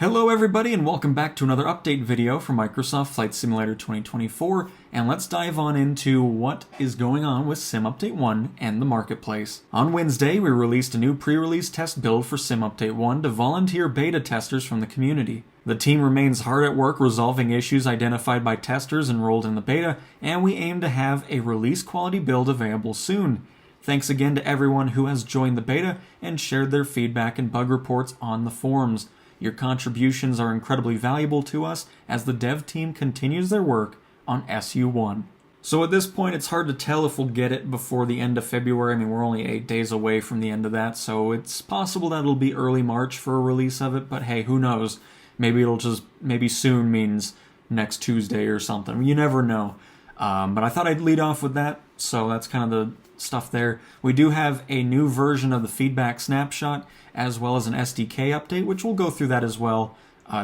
Hello everybody and welcome back to another update video for Microsoft Flight Simulator 2024, and let's dive on into what is going on with Sim Update 1 and the marketplace. On Wednesday, we released a new pre-release test build for Sim Update 1 to volunteer beta testers from the community. The team remains hard at work resolving issues identified by testers enrolled in the beta, and we aim to have a release quality build available soon. Thanks again to everyone who has joined the beta and shared their feedback and bug reports on the forums. Your contributions are incredibly valuable to us as the dev team continues their work on SU1. So at this point, it's hard to tell if we'll get it before the end of February. I mean, we're only 8 days away from the end of that, so it's possible that it'll be early March for a release of it, but hey, who knows? Maybe soon means next Tuesday or something. You never know. But I thought I'd lead off with that, so that's kind of the stuff there. We do have a new version of the feedback snapshot, as well as an SDK update, which we'll go through that as well,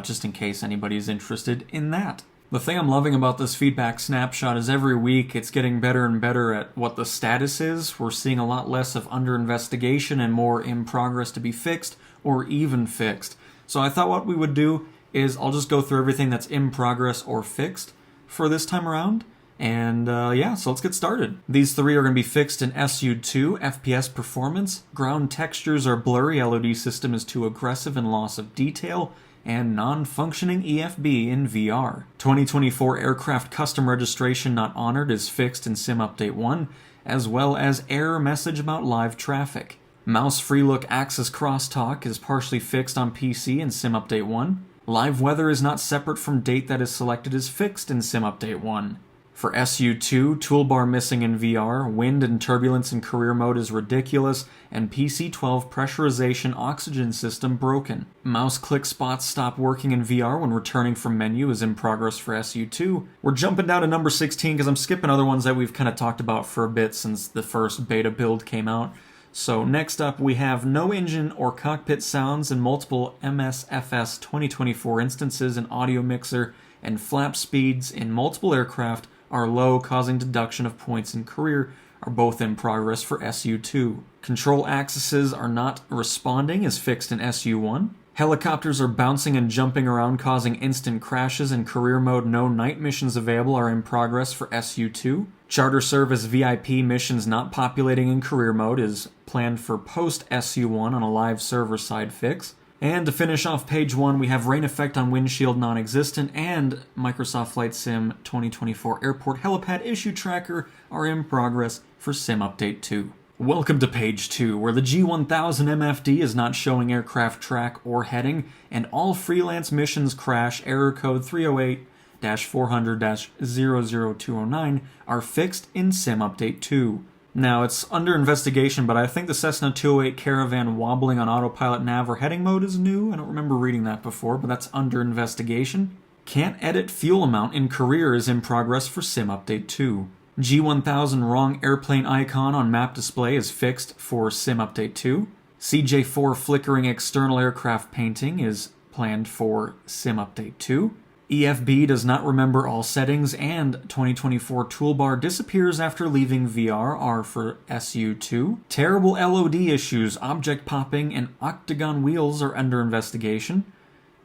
just in case anybody's interested in that. The thing I'm loving about this feedback snapshot is every week it's getting better and better at what the status is. We're seeing a lot less of under investigation and more in progress to be fixed or even fixed. So I thought what we would do is I'll just go through everything that's in progress or fixed for this time around. And yeah, so let's get started. These three are going to be fixed in SU2, FPS performance, ground textures are blurry, LOD system is too aggressive and loss of detail, and non-functioning EFB in VR. 2024 aircraft custom registration not honored is fixed in Sim Update 1, as well as error message about live traffic. Mouse free look axis crosstalk is partially fixed on PC in Sim Update 1. Live weather is not separate from date that is selected is fixed in Sim Update 1. For SU2, toolbar missing in VR, wind and turbulence in career mode is ridiculous, and PC-12 pressurization oxygen system broken. Mouse click spots stop working in VR when returning from menu is in progress for SU2. We're jumping down to number 16 because I'm skipping other ones that we've kind of talked about for a bit since the first beta build came out. So next up we have no engine or cockpit sounds in multiple MSFS 2024 instances in audio mixer, and flap speeds in multiple aircraft are low, causing deduction of points in career, are both in progress for SU2. Control axes are not responding is fixed in SU1. Helicopters are bouncing and jumping around, causing instant crashes in career mode. No night missions available are in progress for SU2. Charter service VIP missions not populating in career mode is planned for post SU1 on a live server side fix. And to finish off page 1, we have rain effect on windshield non-existent, and Microsoft Flight Sim 2024 Airport Helipad issue tracker are in progress for Sim Update 2. Welcome to page 2, where the G1000 MFD is not showing aircraft track or heading, and all freelance missions crash error code 308-400-00209 are fixed in Sim Update 2. Now, it's under investigation, but I think the Cessna 208 Caravan wobbling on autopilot nav or heading mode is new. I don't remember reading that before, but that's under investigation. Can't edit fuel amount in career is in progress for Sim Update 2. G1000 wrong airplane icon on map display is fixed for Sim Update 2. CJ4 flickering external aircraft painting is planned for Sim Update 2. EFB does not remember all settings, and 2024 toolbar disappears after leaving VR are for SU2. Terrible LOD issues, object popping, and octagon wheels are under investigation.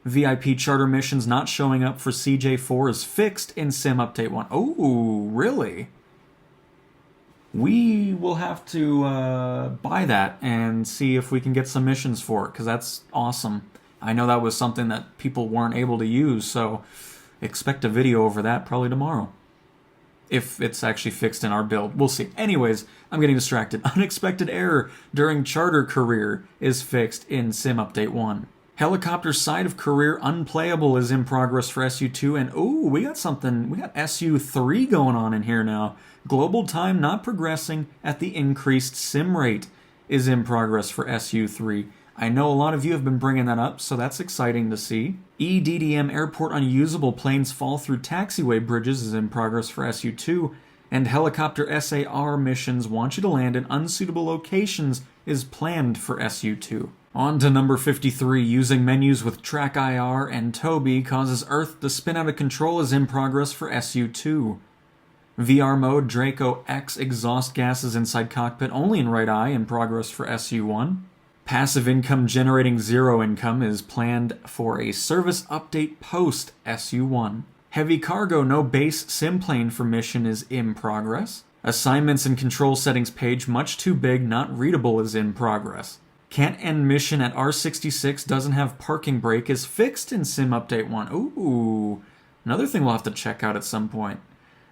VIP charter missions not showing up for CJ4 is fixed in Sim Update 1. Oh, really? We will have to buy that and see if we can get some missions for it, because that's awesome. I know that was something that people weren't able to use, so expect a video over that probably tomorrow. If it's actually fixed in our build. We'll see. Anyways, I'm getting distracted. Unexpected error during charter career is fixed in Sim Update 1. Helicopter side of career unplayable is in progress for SU2, and ooh, we got something. We got SU3 going on in here now. Global time not progressing at the increased sim rate is in progress for SU3. I know a lot of you have been bringing that up, so that's exciting to see. EDDM airport unusable planes fall through taxiway bridges is in progress for SU2, and helicopter SAR missions want you to land in unsuitable locations is planned for SU2. On to number 53, using menus with track IR and Toby causes Earth to spin out of control is in progress for SU2. VR mode Draco X exhaust gases inside cockpit only in right eye in progress for SU1. Passive income generating zero income is planned for a service update post SU1. Heavy cargo no base sim plane for mission is in progress. Assignments and control settings page much too big, not readable is in progress. Can't end mission at R66 doesn't have parking brake is fixed in sim update 1. Ooh, another thing we'll have to check out at some point.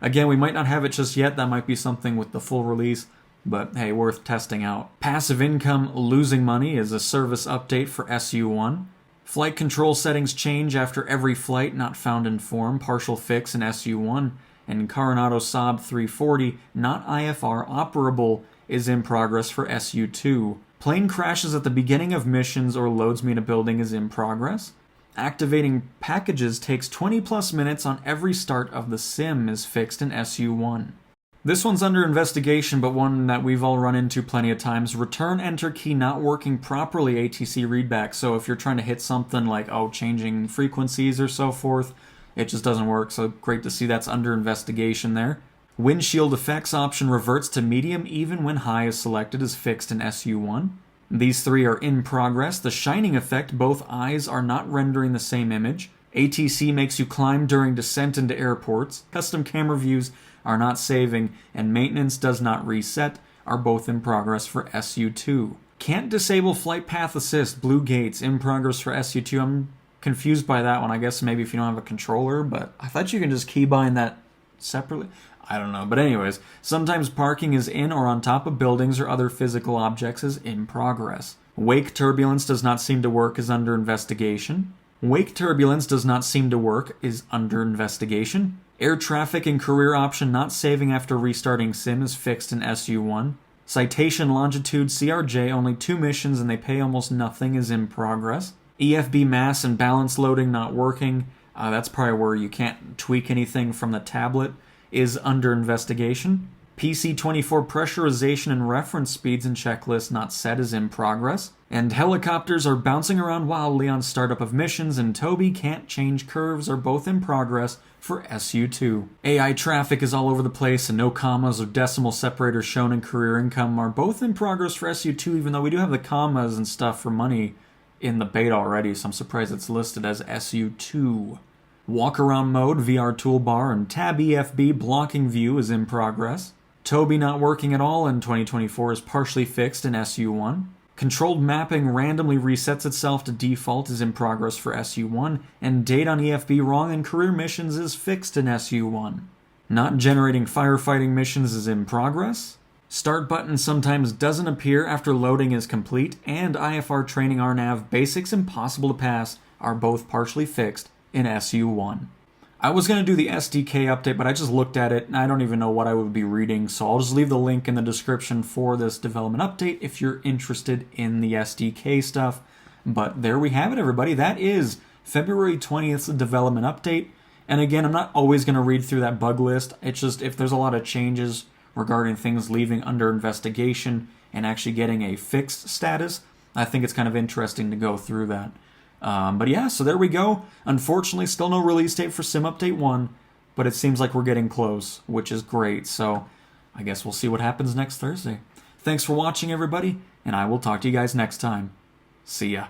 Again, we might not have it just yet, that might be something with the full release. But hey, worth testing out. Passive income losing money is a service update for SU1. Flight control settings change after every flight not found in form, partial fix in SU1. And Coronado Saab 340, not IFR operable, is in progress for SU2. Plane crashes at the beginning of missions or loads me in a building is in progress. Activating packages takes 20 plus minutes on every start of the sim is fixed in SU1. This one's under investigation, but one that we've all run into plenty of times. Return enter key not working properly ATC readback. So if you're trying to hit something like, changing frequencies or so forth, it just doesn't work. So great to see that's under investigation there. Windshield effects option reverts to medium even when high is selected is fixed in SU1. These three are in progress. The shining effect, both eyes are not rendering the same image. ATC makes you climb during descent into airports. Custom camera views are not saving, and maintenance does not reset, are both in progress for SU2. Can't disable flight path assist, blue gates, in progress for SU2. I'm confused by that one. I guess maybe if you don't have a controller, but I thought you can just keybind that separately. I don't know, but anyways, sometimes parking is in or on top of buildings or other physical objects is in progress. Wake turbulence does not seem to work is under investigation. Wake turbulence does not seem to work is under investigation. Air traffic and career option not saving after restarting sim is fixed in SU1. Citation longitude CRJ only 2 missions and they pay almost nothing is in progress. EFB mass and balance loading not working. That's probably where you can't tweak anything from the tablet is under investigation. PC-24 pressurization and reference speeds and checklist not set is in progress. And helicopters are bouncing around wildly on startup of missions, and Toby can't change curves are both in progress for SU2. AI traffic is all over the place, and no commas or decimal separators shown in career income are both in progress for SU2, even though we do have the commas and stuff for money in the beta already, so I'm surprised it's listed as SU2. Walk around mode, VR toolbar, and tab EFB blocking view is in progress. Toby not working at all in 2024 is partially fixed in SU1. Controlled mapping randomly resets itself to default is in progress for SU1, and date on EFB wrong in career missions is fixed in SU1. Not generating firefighting missions is in progress. Start button sometimes doesn't appear after loading is complete, and IFR training RNAV basics impossible to pass are both partially fixed in SU1. I was going to do the SDK update, but I just looked at it and I don't even know what I would be reading, so I'll just leave the link in the description for this development update if you're interested in the SDK stuff. But there we have it, everybody. That is February 20th development update. And again, I'm not always going to read through that bug list. It's just if there's a lot of changes regarding things leaving under investigation and actually getting a fixed status, I think it's kind of interesting to go through that. But yeah, so there we go. Unfortunately, still no release date for Sim Update 1, but it seems like we're getting close, which is great. So I guess we'll see what happens next Thursday. Thanks for watching, everybody, and I will talk to you guys next time. See ya.